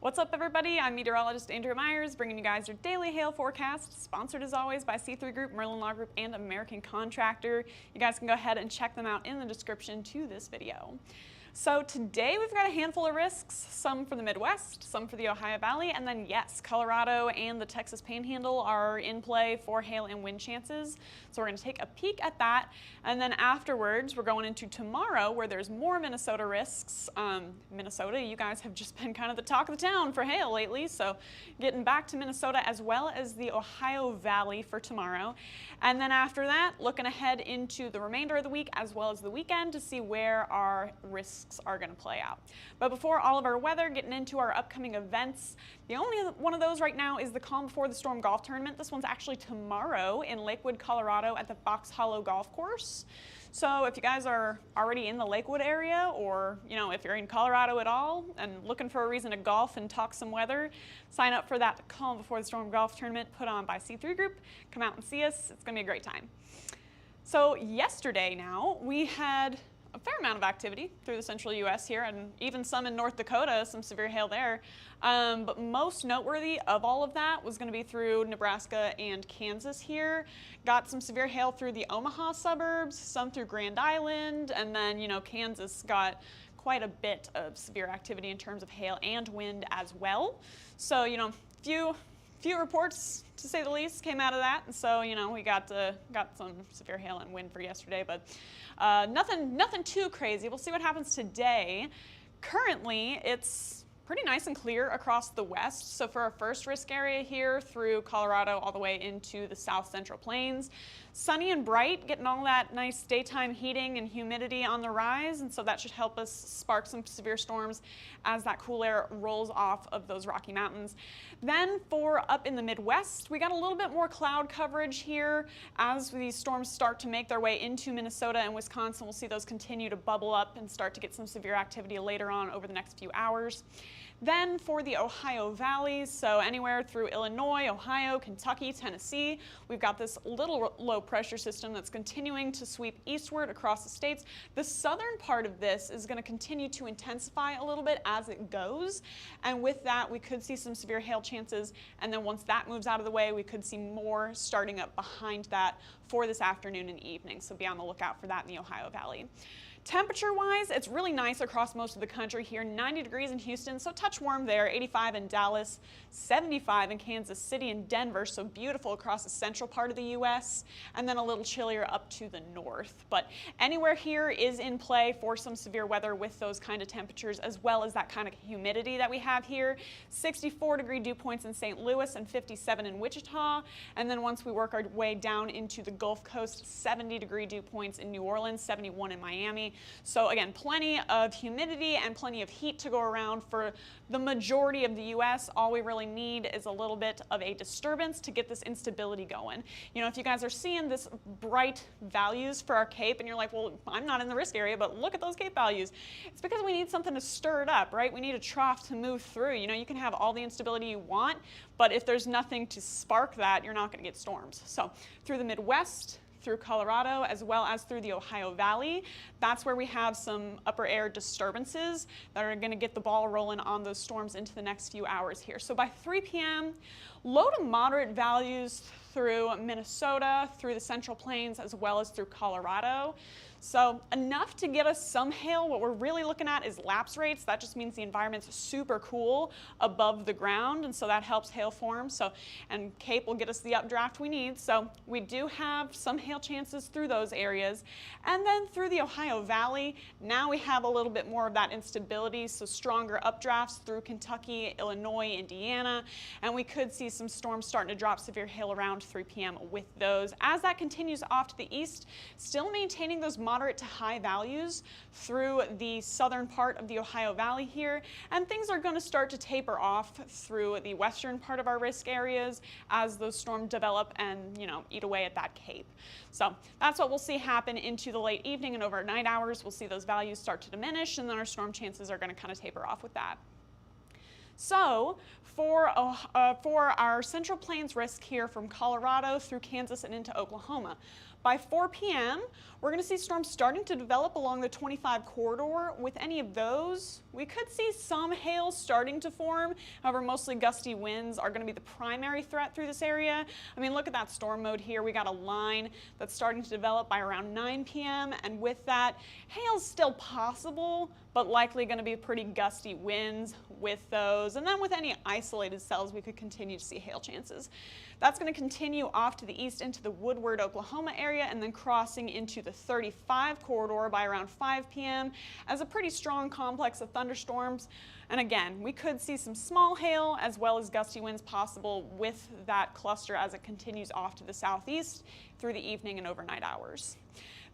What's up, everybody? I'm meteorologist Andrea Myers, bringing you guys your daily hail forecast, sponsored as always by C3 Group, Merlin Law Group, and American Contractor. You guys can go ahead and check them out in the description to this video. So today we've got a handful of risks, some for the Midwest, some for the Ohio Valley, and then yes, Colorado and the Texas Panhandle are in play for hail and wind chances. So we're going to take a peek at that, and then afterwards we're going into tomorrow where there's more Minnesota risks. Minnesota, you guys have just been kind of the talk of the town for hail lately, so getting back to Minnesota as well as the Ohio Valley for tomorrow. And then after that, looking ahead into the remainder of the week as well as the weekend to see where our risks are going to play out. But before all of our weather, getting into our upcoming events, the only one of those right now is the Calm Before the Storm Golf Tournament. This one's actually tomorrow in Lakewood, Colorado at the Fox Hollow Golf Course. So if you guys are already in the Lakewood area, or if you're in Colorado at all and looking for a reason to golf and talk some weather, sign up for that Calm Before the Storm Golf Tournament put on by C3 Group. Come out and see us. It's going to be a great time. So yesterday now, we had a fair amount of activity through the central U.S. here, and even some in North Dakota, some severe hail there. But most noteworthy of all of that was going to be through Nebraska and Kansas here. Got some severe hail through the Omaha suburbs, some through Grand Island, and then, Kansas got quite a bit of severe activity in terms of hail and wind as well. So, few reports, to say the least, came out of that, and so we got some severe hail and wind for yesterday, but nothing too crazy. We'll see what happens today. Currently, it's pretty nice and clear across the west. So for our first risk area here through Colorado all the way into the south central plains, sunny and bright, getting all that nice daytime heating and humidity on the rise, and so that should help us spark some severe storms as that cool air rolls off of those Rocky Mountains. Then for up in the Midwest, we got a little bit more cloud coverage here. As these storms start to make their way into Minnesota and Wisconsin, we'll see those continue to bubble up and start to get some severe activity later on over the next few hours. Then for the Ohio Valley, so anywhere through Illinois, Ohio, Kentucky, Tennessee, we've got this little low pressure system that's continuing to sweep eastward across the states. The southern part of this is going to continue to intensify a little bit as it goes, and with that we could see some severe hail chances, and then once that moves out of the way, we could see more starting up behind that for this afternoon and evening, so be on the lookout for that in the Ohio Valley. Temperature-wise, it's really nice across most of the country here. 90 degrees in Houston, so touch warm there. 85 in Dallas, 75 in Kansas City and Denver, so beautiful across the central part of the U.S., and then a little chillier up to the north. But anywhere here is in play for some severe weather with those kind of temperatures, as well as that kind of humidity that we have here. 64-degree dew points in St. Louis and 57 in Wichita, and then once we work our way down into the Gulf Coast, 70-degree dew points in New Orleans, 71 in Miami. So again, plenty of humidity and plenty of heat to go around for the majority of the U.S. All we really need is a little bit of a disturbance to get this instability going. If you guys are seeing this bright values for our Cape and you're like, well, I'm not in the risk area, but look at those Cape values. It's because we need something to stir it up, right? We need a trough to move through. You can have all the instability you want, but if there's nothing to spark that, you're not going to get storms. So through the Midwest, through Colorado, as well as through the Ohio Valley, that's where we have some upper air disturbances that are going to get the ball rolling on those storms into the next few hours here. So by 3 p.m., low to moderate values through Minnesota, through the Central Plains, as well as through Colorado. So enough to get us some hail. What we're really looking at is lapse rates. That just means the environment's super cool above the ground, and so that helps hail form. And Cape will get us the updraft we need. So we do have some hail chances through those areas. And then through the Ohio Valley, now we have a little bit more of that instability, so stronger updrafts through Kentucky, Illinois, Indiana, and we could see some storms starting to drop severe hail around 3 p.m. with those. As that continues off to the east, still maintaining those moderate to high values through the southern part of the Ohio Valley here, and things are going to start to taper off through the western part of our risk areas as those storms develop and eat away at that Cape. So that's what we'll see happen into the late evening and overnight hours. We'll see those values start to diminish, and then our storm chances are going to kind of taper off with that. So for our Central Plains risk here from Colorado through Kansas and into Oklahoma, By 4 p.m., we're going to see storms starting to develop along the 25 corridor. With any of those, we could see some hail starting to form. However, mostly gusty winds are going to be the primary threat through this area. I mean, look at that storm mode here. We got a line that's starting to develop by around 9 p.m. And with that, hail's still possible, but likely going to be pretty gusty winds with those. And then with any isolated cells, we could continue to see hail chances. That's going to continue off to the east into the Woodward, Oklahoma area, and then crossing into the 35 corridor by around 5 p.m. as a pretty strong complex of thunderstorms. And again, we could see some small hail as well as gusty winds possible with that cluster as it continues off to the southeast through the evening and overnight hours.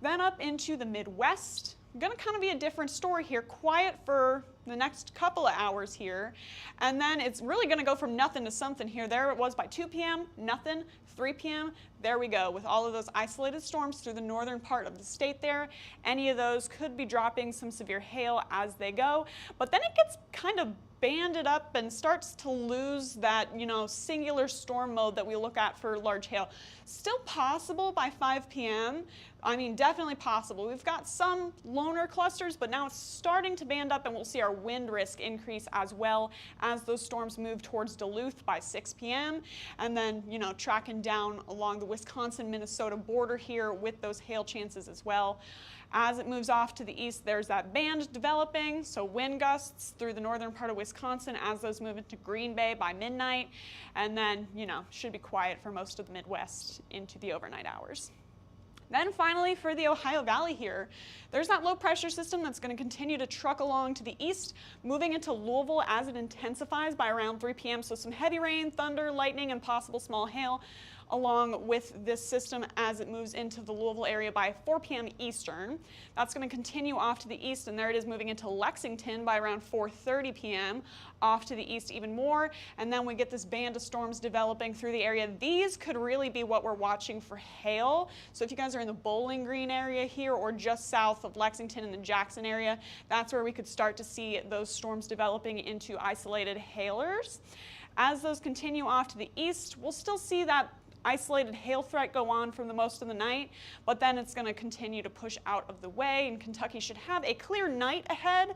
Then up into the Midwest, going to kind of be a different story here. Quiet for the next couple of hours here, and then it's really going to go from nothing to something here. There it was by 2 p.m., nothing. 3 p.m., there we go with all of those isolated storms through the northern part of the state there. Any of those could be dropping some severe hail as they go, but then it gets kind of banded up and starts to lose that, singular storm mode that we look at for large hail. Still possible by 5 p.m. I mean, definitely possible. We've got some loner clusters, but now it's starting to band up, and we'll see our wind risk increase as well as those storms move towards Duluth by 6 p.m. and then, tracking down along the Wisconsin-Minnesota border here with those hail chances as well. As it moves off to the east, there's that band developing, so wind gusts through the northern part of Wisconsin as those move into Green Bay by midnight, and then, should be quiet for most of the Midwest into the overnight hours. Then finally, for the Ohio Valley here, there's that low pressure system that's going to continue to truck along to the east, moving into Louisville as it intensifies by around 3 p.m. So some heavy rain, thunder, lightning, and possible small hail along with this system as it moves into the Louisville area by 4 p.m. Eastern. That's going to continue off to the east, and there it is moving into Lexington by around 4:30 p.m. off to the east even more, and then we get this band of storms developing through the area. These could really be what we're watching for hail. So if you guys are in the Bowling Green area here or just south of Lexington in the Jackson area, that's where we could start to see those storms developing into isolated hailers. As those continue off to the east, we'll still see that isolated hail threat go on for the most of the night, but then it's going to continue to push out of the way, and Kentucky should have a clear night ahead,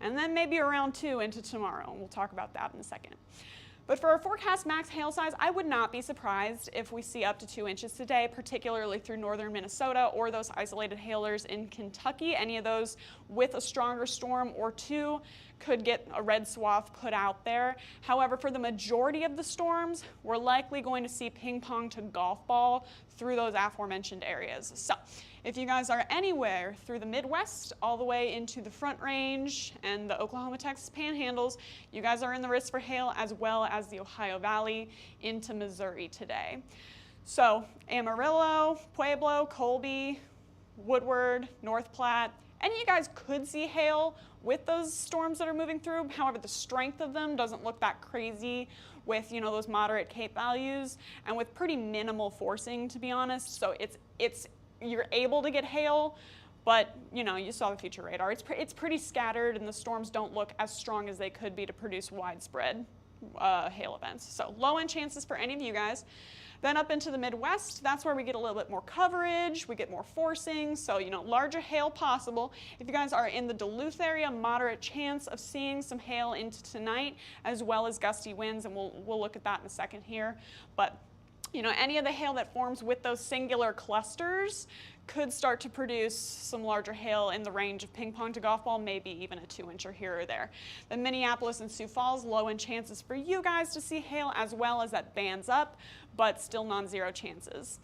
and then maybe around 2 into tomorrow, and we'll talk about that in a second. But for our forecast max hail size, I would not be surprised if we see up to 2 inches today, particularly through northern Minnesota or those isolated hailers in Kentucky. Any of those with a stronger storm or two could get a red swath put out there. However, for the majority of the storms, we're likely going to see ping pong to golf ball through those aforementioned areas. So if you guys are anywhere through the Midwest all the way into the Front Range and the Oklahoma-Texas panhandles, you guys are in the risk for hail, as well as the Ohio Valley into Missouri today. So Amarillo, Pueblo, Colby, Woodward, North Platte, any of you guys could see hail with those storms that are moving through. However, the strength of them doesn't look that crazy with, those moderate Cape values and with pretty minimal forcing, to be honest. So you're able to get hail, but you saw the future radar. It's pretty scattered, and the storms don't look as strong as they could be to produce widespread hail events. So low end chances for any of you guys. Then up into the Midwest, that's where we get a little bit more coverage, we get more forcing, so larger hail possible. If you guys are in the Duluth area, moderate chance of seeing some hail into tonight, as well as gusty winds, and we'll look at that in a second here. But any of the hail that forms with those singular clusters could start to produce some larger hail in the range of ping pong to golf ball, maybe even a 2-incher here or there. Then Minneapolis and Sioux Falls, low end chances for you guys to see hail, as well as that bands up, but still non-zero chances.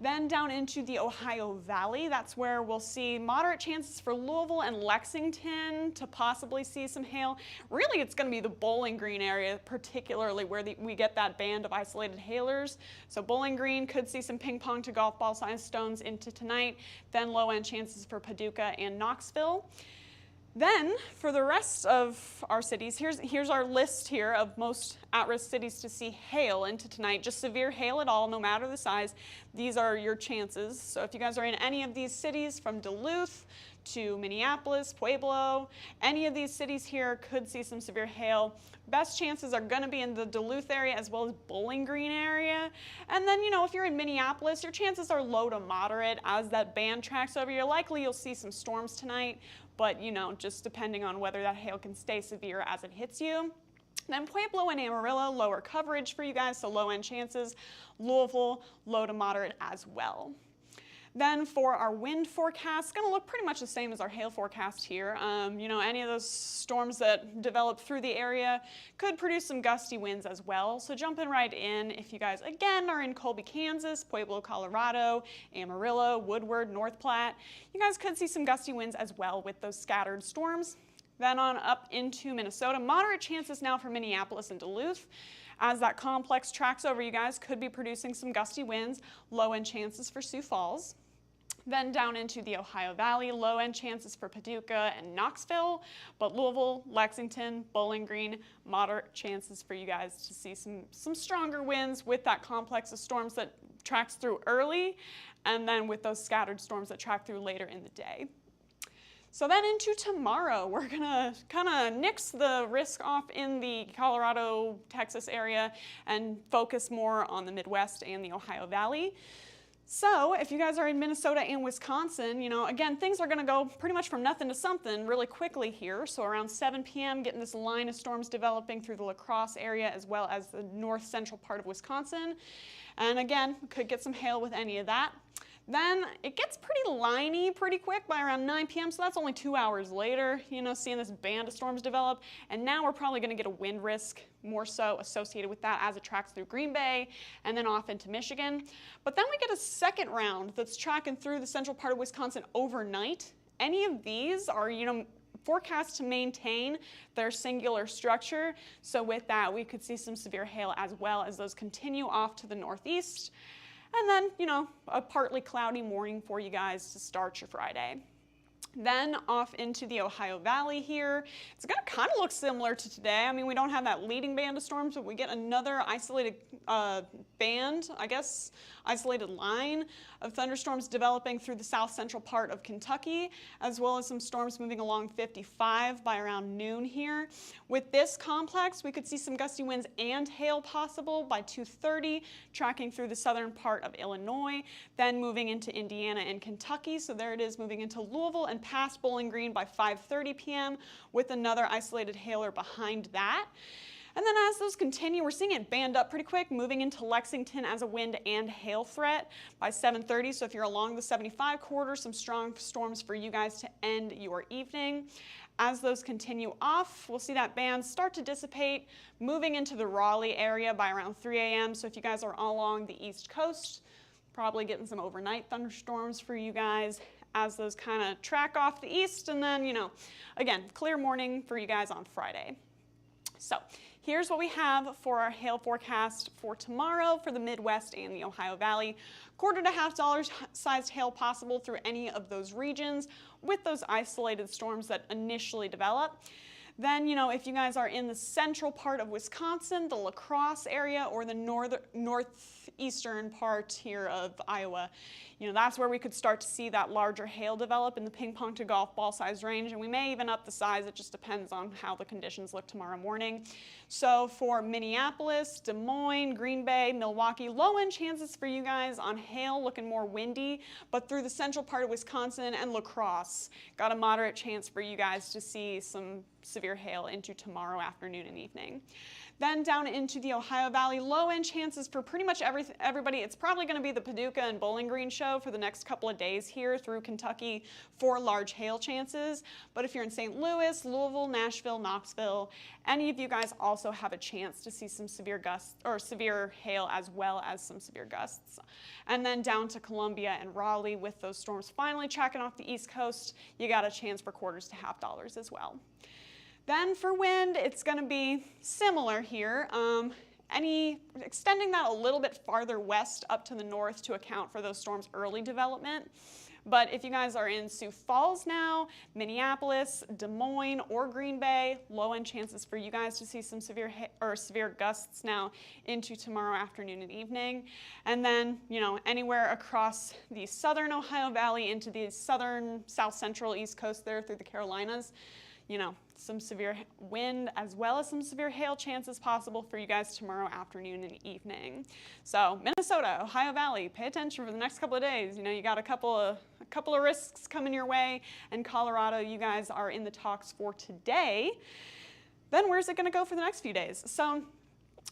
Then down into the Ohio Valley, that's where we'll see moderate chances for Louisville and Lexington to possibly see some hail. Really, it's going to be the Bowling Green area, particularly where we get that band of isolated hailers. So Bowling Green could see some ping pong to golf ball size stones into tonight. Then low end chances for Paducah and Knoxville. Then, for the rest of our cities, here's our list here of most at-risk cities to see hail into tonight. Just severe hail at all, no matter the size. These are your chances. So if you guys are in any of these cities, from Duluth to Minneapolis, Pueblo. Any of these cities here could see some severe hail. Best chances are going to be in the Duluth area as well as Bowling Green area. And then, if you're in Minneapolis, your chances are low to moderate. As that band tracks over, you'll see some storms tonight, but just depending on whether that hail can stay severe as it hits you. Then Pueblo and Amarillo, lower coverage for you guys, so low end chances. Louisville, low to moderate as well. Then for our wind forecast, it's going to look pretty much the same as our hail forecast here. Any of those storms that develop through the area could produce some gusty winds as well. So jumping right in, if you guys, again, are in Colby, Kansas, Pueblo, Colorado, Amarillo, Woodward, North Platte, you guys could see some gusty winds as well with those scattered storms. Then on up into Minnesota, moderate chances now for Minneapolis and Duluth. As that complex tracks over, you guys could be producing some gusty winds, low end chances for Sioux Falls. Then down into the Ohio Valley, low end chances for Paducah and Knoxville, but Louisville, Lexington, Bowling Green, moderate chances for you guys to see some stronger winds with that complex of storms that tracks through early, and then with those scattered storms that track through later in the day. So then into tomorrow, we're gonna kind of nix the risk off in the Colorado, Texas area and focus more on the Midwest and the Ohio Valley. So if you guys are in Minnesota and Wisconsin, again, things are gonna go pretty much from nothing to something really quickly here. So around 7 p.m., getting this line of storms developing through the La Crosse area as well as the north central part of Wisconsin. And again, could get some hail with any of that. Then it gets pretty liney pretty quick by around 9 p.m., so that's only 2 hours later, seeing this band of storms develop. And now we're probably going to get a wind risk more so associated with that as it tracks through Green Bay and then off into Michigan. But then we get a second round that's tracking through the central part of Wisconsin overnight. Any of these are, forecast to maintain their singular structure. So with that, we could see some severe hail as well as those continue off to the northeast. And then, a partly cloudy morning for you guys to start your Friday. Then off into the Ohio Valley here. It's going to kind of look similar to today. I mean, we don't have that leading band of storms, but we get another isolated isolated line of thunderstorms developing through the south central part of Kentucky, as well as some storms moving along 55 by around noon here. With this complex, we could see some gusty winds and hail possible by 2:30, tracking through the southern part of Illinois, then moving into Indiana and Kentucky. So there it is, moving into Louisville and past Bowling Green by 5:30 p.m. with another isolated hailer behind that. And then as those continue, we're seeing it band up pretty quick, moving into Lexington as a wind and hail threat by 7:30. So if you're along the 75 corridor, some strong storms for you guys to end your evening. As those continue off, we'll see that band start to dissipate, moving into the Raleigh area by around 3 a.m. So if you guys are along the East Coast, probably getting some overnight thunderstorms for you guys as those kind of track off the east. And then, again, clear morning for you guys on Friday. So here's what we have for our hail forecast for tomorrow for the Midwest and the Ohio Valley. $1 to $1.5 sized hail possible through any of those regions with those isolated storms that initially develop. Then, if you guys are in the central part of Wisconsin, the La Crosse area, or the northeastern part here of Iowa, that's where we could start to see that larger hail develop in the ping pong to golf ball size range, and we may even up the size. It just depends on how the conditions look tomorrow morning. So for Minneapolis, Des Moines, Green Bay, Milwaukee, low end chances for you guys on hail, looking more windy, but through the central part of Wisconsin and La Crosse, got a moderate chance for you guys to see some severe hail into tomorrow afternoon and evening. Then down into the Ohio Valley, low end chances for pretty much everybody. It's probably going to be the Paducah and Bowling Green show for the next couple of days here through Kentucky for large hail chances. But if you're in St. Louis, Louisville, Nashville, Knoxville, any of you guys also have a chance to see some severe gusts or severe hail as well as some severe gusts. And then down to Columbia and Raleigh with those storms finally tracking off the East Coast, you got a chance for $1 to $1.5 as well. Then for wind, it's going to be similar here. Extending that a little bit farther west up to the north to account for those storms' early development. But if you guys are in Sioux Falls now, Minneapolis, Des Moines, or Green Bay, low-end chances for you guys to see some severe gusts now into tomorrow afternoon and evening. And then, you know, anywhere across the southern Ohio Valley into the southern, south central, east coast there through the Carolinas, you know, some severe wind as well as some severe hail chances possible for you guys tomorrow afternoon and evening. So Minnesota, Ohio Valley, pay attention for the next couple of days. You know, you got a couple of risks coming your way, and Colorado, you guys are in the talks for today. Then where's it going to go for the next few days? So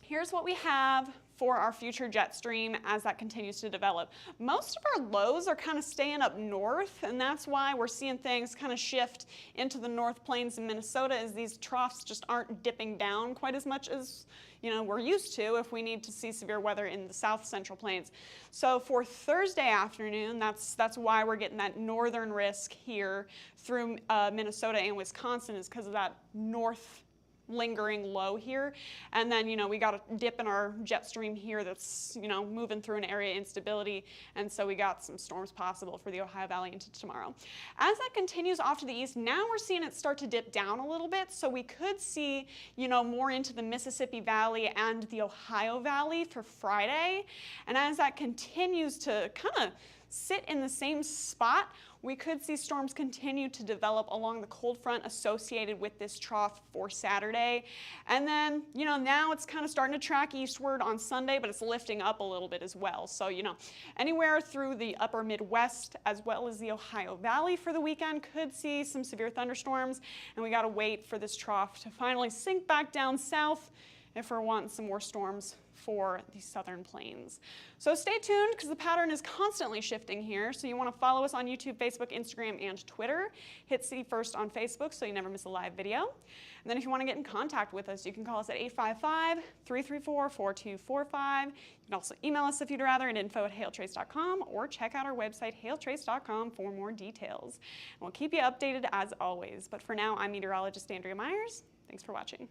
here's what we have for our future jet stream as that continues to develop. Most of our lows are kind of staying up north, and that's why we're seeing things kind of shift into the North Plains in Minnesota, as these troughs just aren't dipping down quite as much as, you know, we're used to if we need to see severe weather in the South Central Plains. So for Thursday afternoon, that's why we're getting that northern risk here through Minnesota and Wisconsin, is because of that north lingering low here. And then, you know, we got a dip in our jet stream here that's, you know, moving through an area of instability, and so we got some storms possible for the Ohio Valley into tomorrow. As that continues off to the east, now we're seeing it start to dip down a little bit, so we could see, you know, more into the Mississippi Valley and the Ohio Valley for Friday. And as that continues to kind of sit in the same spot, we could see storms continue to develop along the cold front associated with this trough for Saturday. And then, you know, now it's kind of starting to track eastward on Sunday, but it's lifting up a little bit as well. So, you know, anywhere through the upper Midwest as well as the Ohio Valley for the weekend could see some severe thunderstorms, and we got to wait for this trough to finally sink back down south if we're wanting some more storms for the southern plains. So stay tuned, because the pattern is constantly shifting here. So you want to follow us on YouTube, Facebook, Instagram, and Twitter. Hit See First on Facebook so you never miss a live video. And then if you want to get in contact with us, you can call us at 855-334-4245. You can also email us if you'd rather at info@hailtrace.com, or check out our website, hailtrace.com, for more details. And we'll keep you updated as always. But for now, I'm meteorologist Andrea Myers. Thanks for watching.